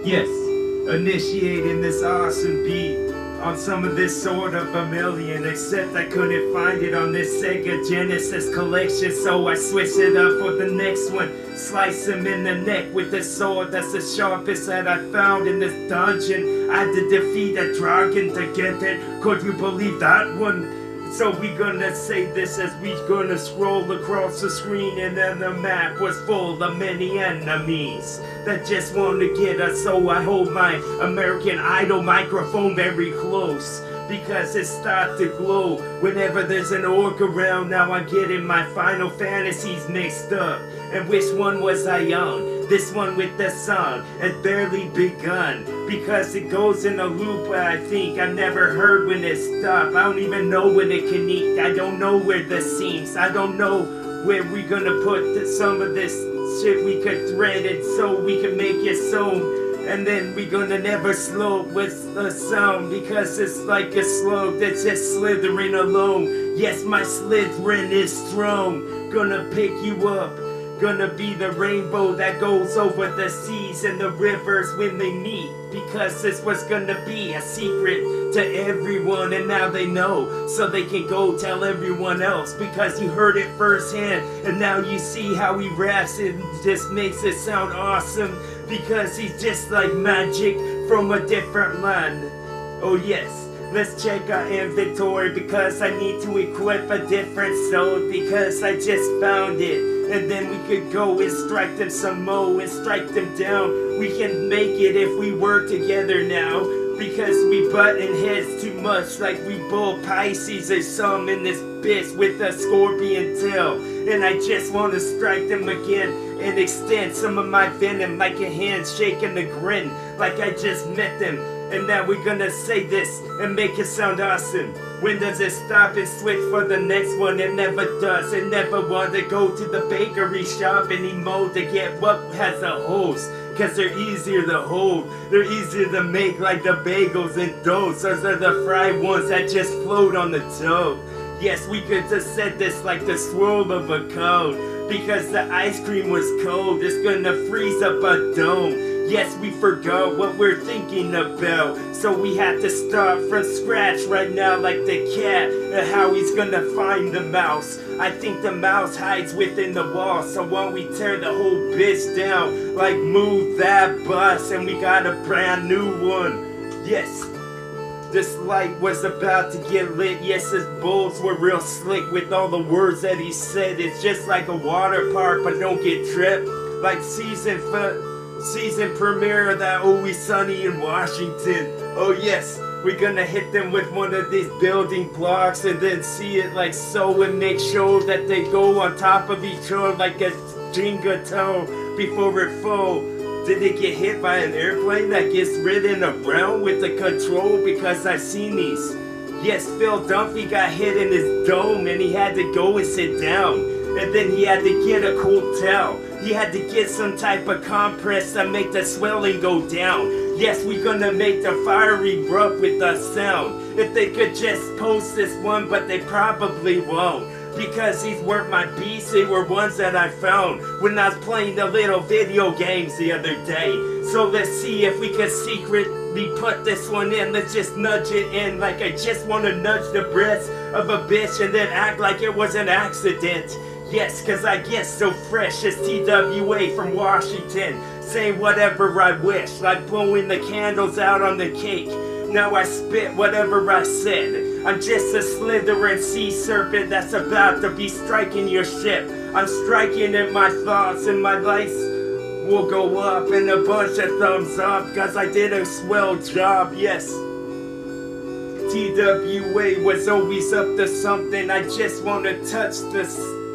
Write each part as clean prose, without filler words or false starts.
Yes, initiating this awesome beat on some of this sort of vermilion, except I couldn't find it on this Sega Genesis collection, so I switched it up for the next one. Slice him in the neck with the sword that's the sharpest that I found in this dungeon. I had to defeat a dragon to get it. Could you believe that one? So we gonna say this as we gonna scroll across the screen, and then the map was full of many enemies that just want to get us. So I hold my American Idol microphone very close because it starts to glow whenever there's an orc around. Now I'm getting my Final Fantasies mixed up, and which one was I on? This one with the song had barely begun, because it goes in a loop where I think I never heard when it stopped. I don't even know when it connect. I don't know where the seams. I don't know where we gonna put some of this shit. We could thread it so we can make it sewn. And then we gonna never slow with the sound, because it's like a slug that's just slithering alone. Yes, my slithering is strong. Gonna pick you up. Gonna be the rainbow that goes over the seas and the rivers when they meet, because this was gonna be a secret to everyone, and now they know, so they can go tell everyone else, because you heard it firsthand, and now you see how he raps. It just makes it sound awesome, because he's just like magic from a different land. Oh yes, let's check our inventory, because I need to equip a different sword, because I just found it. And then we could go and strike them some more and strike them down. We can make it if we work together now, because we button heads too much, like we bull Pisces or some in this bitch with a scorpion tail. And I just want to strike them again and extend some of my venom like a handshake and a grin, like I just met them. And now we're gonna say this and make it sound awesome. When does it stop and switch for the next one? It never does. It never want to go to the bakery shop anymore to get what has a hose, cause they're easier to hold. They're easier to make, like the bagels and doughs. Those are the fried ones that just float on the dough. Yes, we could have said this like the swirl of a cone, because the ice cream was cold. It's gonna freeze up a dome. Yes, we forgot what we're thinking about, so we had to start from scratch right now, like the cat, and how he's gonna find the mouse. I think the mouse hides within the wall, so why don't we tear the whole bitch down, like move that bus, and we got a brand new one. Yes, this light was about to get lit. Yes, his bulbs were real slick with all the words that he said. It's just like a water park, but don't get tripped, like season premiere of that Always Sunny in Washington. Oh yes, we're gonna hit them with one of these building blocks and then see it like so, and make sure that they go on top of each other like a Jenga tower before it fall. Did it get hit by an airplane that gets ridden around with the control? Because I've seen these. Yes, Phil Dunphy got hit in his dome and he had to go and sit down. And then he had to get a cool towel. He had to get some type of compress to make the swelling go down. Yes, we're gonna make the fire erupt with the sound. If they could just post this one, but they probably won't, because these weren't my beats, they were ones that I found when I was playing the little video games the other day. So let's see if we can secretly put this one in. Let's just nudge it in, like I just want to nudge the breast of a bitch and then act like it was an accident. Yes, cause I get so fresh as TWA from Washington, saying whatever I wish, like blowing the candles out on the cake. Now I spit whatever I said. I'm just a slithering sea serpent that's about to be striking your ship. I'm striking at my thoughts, and my lights will go up and a bunch of thumbs up, cause I did a swell job. Yes, TWA was always up to something. I just want to touch the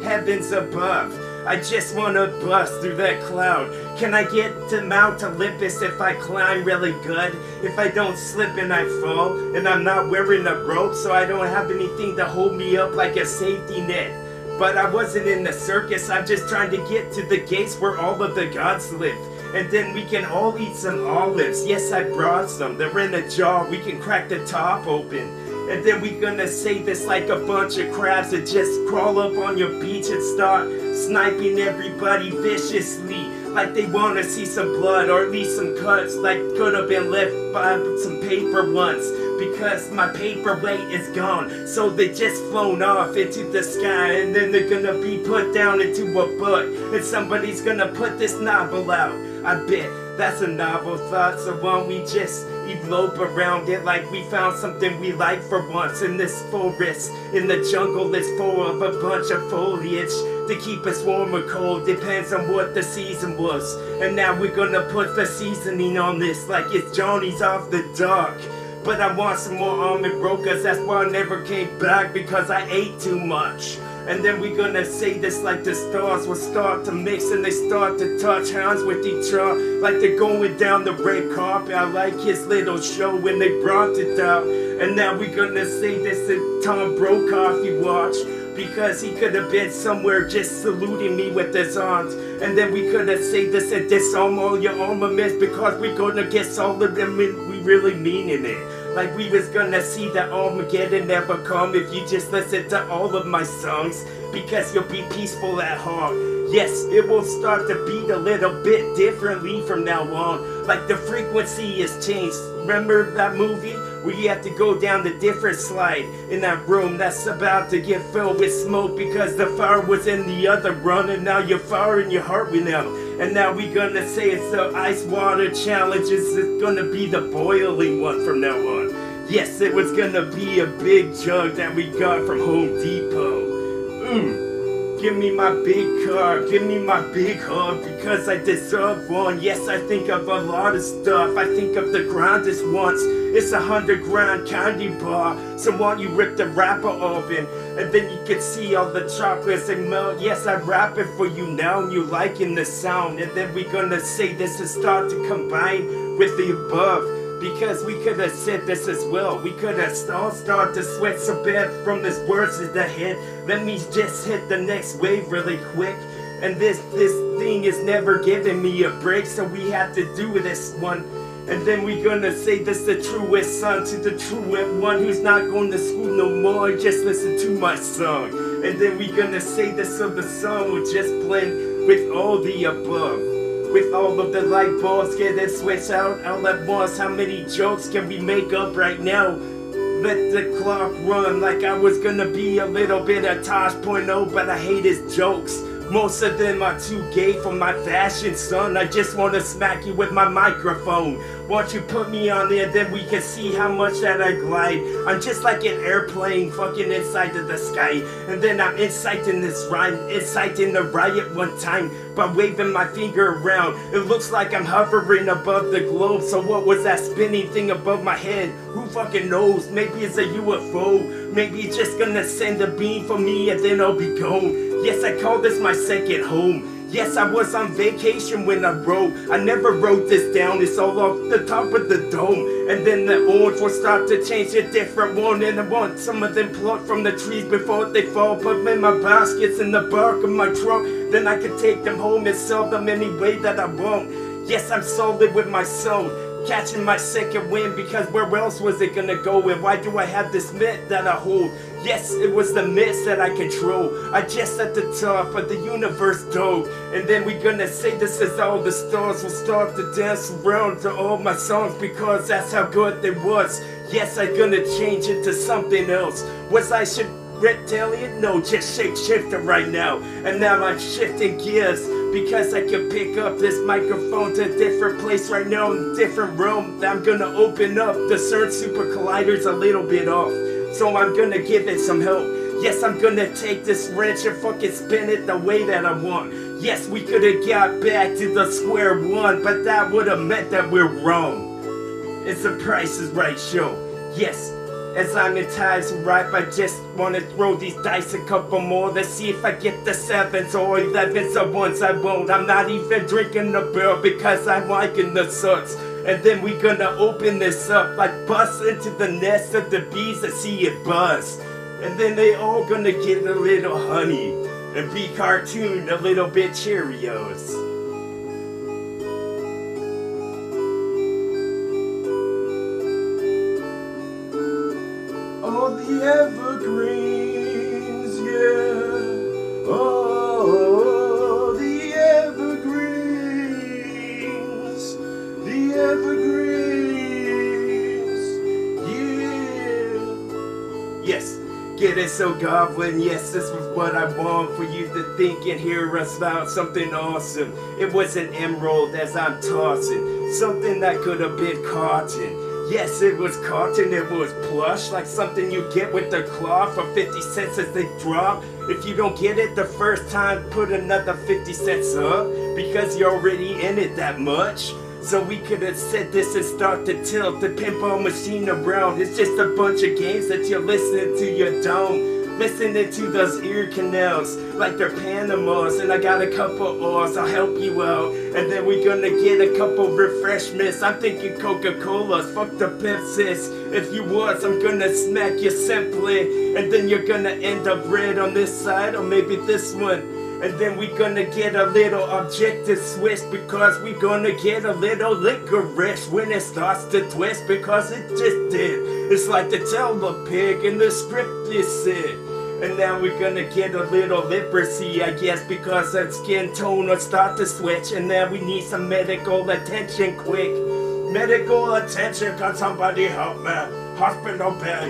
heavens above. I just want to bust through that cloud. Can I get to Mount Olympus if I climb really good? If I don't slip and I fall, and I'm not wearing a rope, so I don't have anything to hold me up like a safety net. But I wasn't in the circus, I'm just trying to get to the gates where all of the gods live. And then we can all eat some olives. Yes, I brought some. They're in a jar. We can crack the top open. And then we gonna say this like a bunch of crabs that just crawl up on your beach and start sniping everybody viciously. like they wanna see some blood or at least some cuts, like could have been left by some paper once, because my paperweight is gone. So they just flown off into the sky, and then they're gonna be put down into a book, and somebody's gonna put this novel out. I bet that's a novel thought, so why don't we just elope around it like we found something we like for once. In this forest, in the jungle is full of a bunch of foliage to keep us warm or cold, depends on what the season was. And now we're gonna put the seasoning on this like it's Johnny's off the dock. But I want some more almond brokers, that's why I never came back, because I ate too much. And then we're gonna say this like the stars will start to mix and they start to touch hands with each other, like they're going down the red carpet. I like his little show when they brought it out. And now we're gonna say this to Tom Brokaw if you watch, because he could have been somewhere just saluting me with his arms. And then we could have said this and disarm all your armaments, because we're gonna get solid and we really meaning it. Like we was gonna see that Armageddon never come if you just listen to all of my songs, because you'll be peaceful at heart. Yes, it will start to beat a little bit differently from now on, like the frequency is changed. Remember that movie where you have to go down the different slide in that room that's about to get filled with smoke because the fire was in the other run, and now your fire in your heart went out. And now we gonna say it's the ice water challenge, it's gonna be the boiling one from now on. Yes, it was gonna be a big jug that we got from Home Depot. Give me my big car, give me my big hug, because I deserve one. Yes, I think of a lot of stuff. I think of the grandest once. It's 100 grand candy bar. So why don't you rip the wrapper open, and then you can see all the chocolates and melt. Yes, I wrap it for you now, and you liking the sound. And then we're gonna say this and start to combine with the above, because we could have said this as well. We could have all started to sweat so bad from this words in the head. Let me just hit the next wave really quick. And this thing is never giving me a break, so we have to do this one. And then we gonna say this the truest son to the truest one who's not going to school no more, just listen to my song. And then we gonna say this so the song will just blend with all the above, with all of the light bulbs getting switched out all at once. How many jokes can we make up right now? Let the clock run like I was gonna be a little bit of Tosh.0, but I hate his jokes. Most of them are too gay for my fashion, son. I just wanna smack you with my microphone. Why don't you put me on there, then we can see how much that I glide. I'm just like an airplane fucking inside of the sky. And then I'm inciting this rhyme, inciting the riot one time by waving my finger around. It looks like I'm hovering above the globe. So what was that spinning thing above my head? Who fucking knows? Maybe it's a UFO. Maybe it's just gonna send a beam for me and then I'll be gone. Yes, I call this my second home. Yes, I was on vacation when I wrote. I never wrote this down, it's all off the top of the dome. And then the orange will start to change a different one. And I want some of them plucked from the trees before they fall. Put them in my baskets in the back of my truck. Then I can take them home and sell them any way that I want. Yes, I'm solid with my soul, catching my second wind, because where else was it gonna go? And why do I have this mitt that I hold? Yes, it was the mist that I control. I just at the top of the universe dove. And then we gonna say this as all the stars will start to dance around to all my songs, because that's how good they was. Yes, I gonna change into something else. Was I reptilian? No, just shapeshifter right now. And now I'm shifting gears, because I can pick up this microphone to a different place right now, in a different realm. I'm gonna open up the CERN Super Collider's a little bit off, so I'm gonna give it some help. Yes, I'm gonna take this wrench and fucking spin it the way that I want. Yes, we could've got back to the square one, but that would've meant that we're wrong. It's a Price is Right show. Yes, as I'm enticed ripe, I just wanna throw these dice a couple more. Let's see if I get the 7s or 11s or 1s I won't. I'm not even drinking the beer because I'm liking the suds. And then we gonna open this up like bust into the nest of the bees and see it buzz. And then they all gonna get a little honey and be cartooned a little bit Cheerios. All the evergreens, yeah. Oh, the evergreens. evergreens. Yeah. Yes. Get it so goblin, yes, this was what I want for you to think and hear us about something awesome. It was an emerald as I'm tossing, something that could have been cotton. Yes, it was cotton, it was plush, like something you get with the cloth for 50 cents as they drop. If you don't get it the first time, put another 50 cents up, because you're already in it that much. So we could have said this and start to tilt the pinball machine around. It's just a bunch of games that you're listening to your dome, listening to those ear canals like they're Panamas. And I got a couple R's, I'll help you out. And then we're gonna get a couple refreshments. I'm thinking Coca-Colas, fuck the Pepsis. If you was, I'm gonna smack you simply. And then you're gonna end up red on this side or maybe this one. And then we gonna get a little objective switch, because we gonna get a little licorice when it starts to twist, because it just did. It's like the tell the pig in the script is it. And now we're gonna get a little leprosy, I guess, because that skin tone will start to switch. And now we need some medical attention quick. Medical attention, can somebody help me? Hospital bed.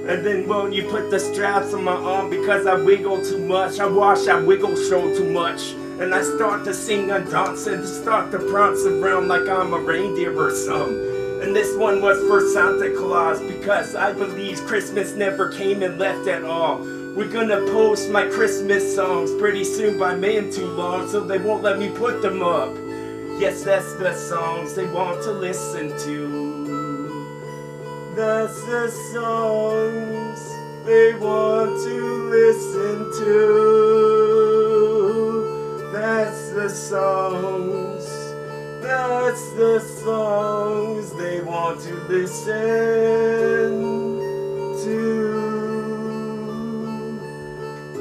And then, well, you put the straps on my arm because I wiggle too much. I wiggle show too much. And I start to sing and dance and start to prance around like I'm a reindeer or something. And this one was for Santa Claus, because I believe Christmas never came and left at all. We're gonna post my Christmas songs pretty soon, but I made them too long, so they won't let me put them up. Yes, that's the songs they want to listen to. That's the songs they want to listen to. That's the songs. That's the songs they want to listen to.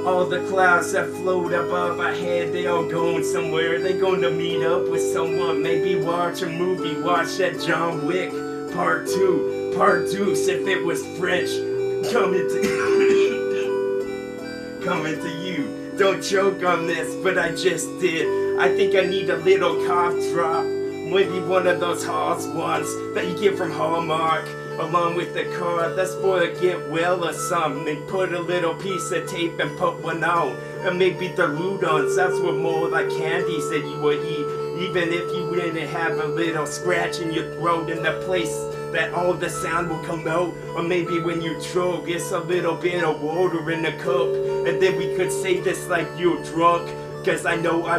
All the clouds that float above our head, they all going somewhere. They going to meet up with someone, maybe watch a movie, watch that John Wick Part 2. Partus, if it was French, coming to you. Don't choke on this, but I just did. I think I need a little cough drop. Maybe one of those Halls ones that you get from Hallmark, along with the card. That's for to get well or something. And put a little piece of tape and put one on. And maybe the Ludons, that's what more like candies that you would eat. Even if you didn't have a little scratch in your throat in the place that all the sound will come out. Or maybe when you choke, it's a little bit of water in the cup. And then we could say this like you're drunk, cause I know I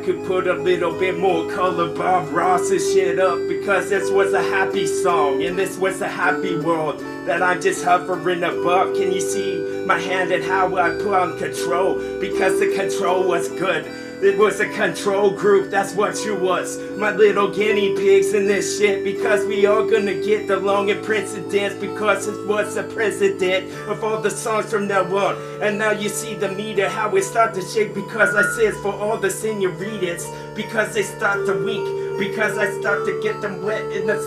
could put a little bit more color, Bob Ross's shit up, because this was a happy song and this was a happy world that I'm just hovering above. Can you see my hand and how I put on control? Because the control was good. It was a control group, that's what you was. My little guinea pigs in this shit, because we all gonna get along in precedence, because it was the president of all the songs from now on. And now you see the meter, how it start to shake, because I said for all the senoritas, because they start to wink, because I start to get them wet in this.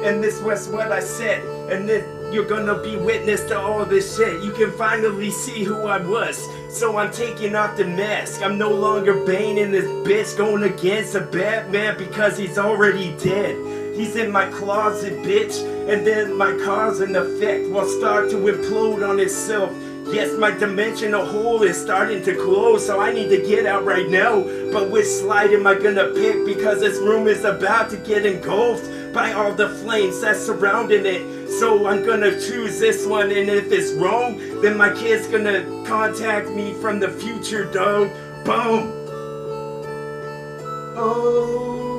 And this was what I said, and then you're gonna be witness to all this shit. You can finally see who I was. So I'm taking off the mask. I'm no longer Bane in this bitch, going against a Batman because he's already dead. He's in my closet, bitch. And then my cause and effect will start to implode on itself. Yes, my dimensional hole is starting to close, so I need to get out right now. But which slide am I gonna pick? Because this room is about to get engulfed by all the flames that's surrounding it. So I'm gonna choose this one, and if it's wrong, then my kid's gonna contact me from the future, dog. Boom. Oh.